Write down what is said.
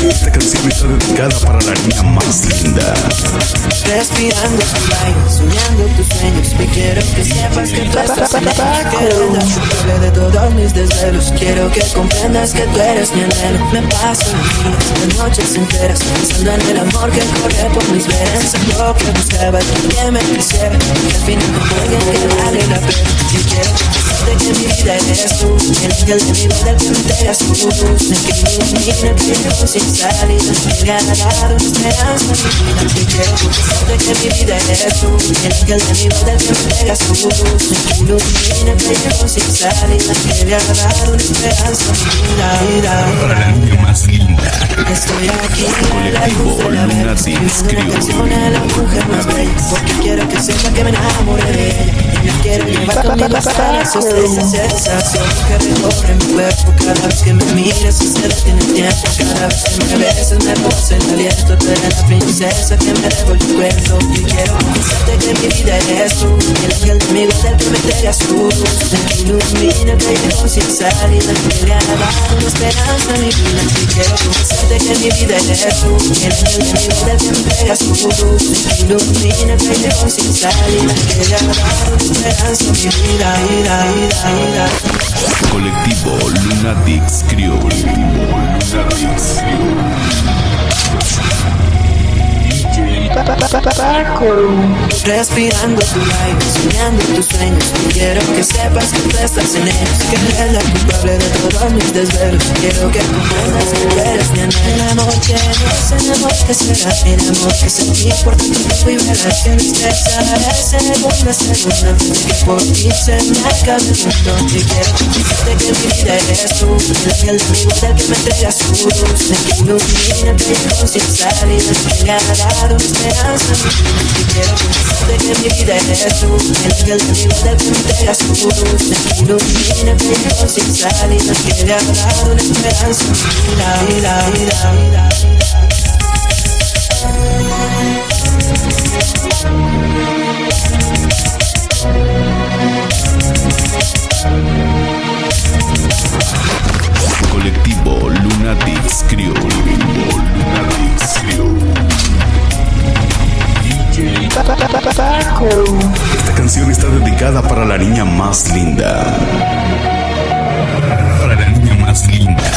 Esta canción está dedicada para la niña más linda. Respirando tus aires, soñando tus sueños. Y quiero que sepas que tú estás en ella, que eres la culpable de todos mis desvelos. Quiero que comprendas que tú eres mi anhelo. Me paso los días, las noches enteras, pensando en el amor que corre por mis venas. En lo que buscaba, que me quisiera, que al final me alguien que vale la pena. Y quiero confesarte que mi vida eres tú, el ángel de mi vida, el que me entrega su luz, el que me ilumina, el que me lleva sin salida, el que ha dado una esperanza a mi vida. Y quiero confesarte que mi vida eres tú, el ángel de mi vida, el que me entrega su luz, el que ilumina, el que me lleva sin salida, el que le ha dado una esperanza a mi vida. Para la niña más linda. Estoy aquí, Colectivo Lunatics Crew. a la mujer más bella, porque quiero que sepa que me enamoré de ella. Y la quiero llevar conmigo hasta la esa sensación que recorre mi cuerpo. Cada vez que me miras y se detiene el tiempo, cada vez que me besas me roza el aliento. Tú eres la princesa que me devuelve el cuento. Y quiero confesarte que mi vida eres tú, el ángel de mi vida, el que me entrega su luz, el que ilumina, el que llevo sin salida, el que le ha dado una esperanza a mi vida. Y quiero confesarte que mi vida eres tú, el ángel de mi vida, el que me entrega su luz, el que ilumina, el que llevo sin salida, el que le ha dado una esperanza a mi vida. Colectivo Lunatics Crew. Lunatics Respirando tu aire, soñando tus sueños. Quiero que sepas que tú estás en ellos, que eres la culpable de todos mis desvelos. Quiero que comprendas que tú eres mi anhelo. El amor que no es el amor que será, el amor que sentí por tu tiempo y verás que me estresaré segunda a segunda, que por ti se me acaba el mundo. Y quiero confesarte que mi vida eres tú, el ángel de mi vida, el que me entrega su luz, el que ilumina, el que llevo sin salida, el que le ha dado una esperanza a mi vida. Y quiero confesarte que mi vida eres tú, el ángel de mi vida, el que me entrega su luz, el que ilumina, el que llevo sin salida, el que le ha dado una esperanza a mi vida. Colectivo Lunatics Crew. Lunatics Crew. Esta canción está dedicada para la niña más linda. Para la niña más linda.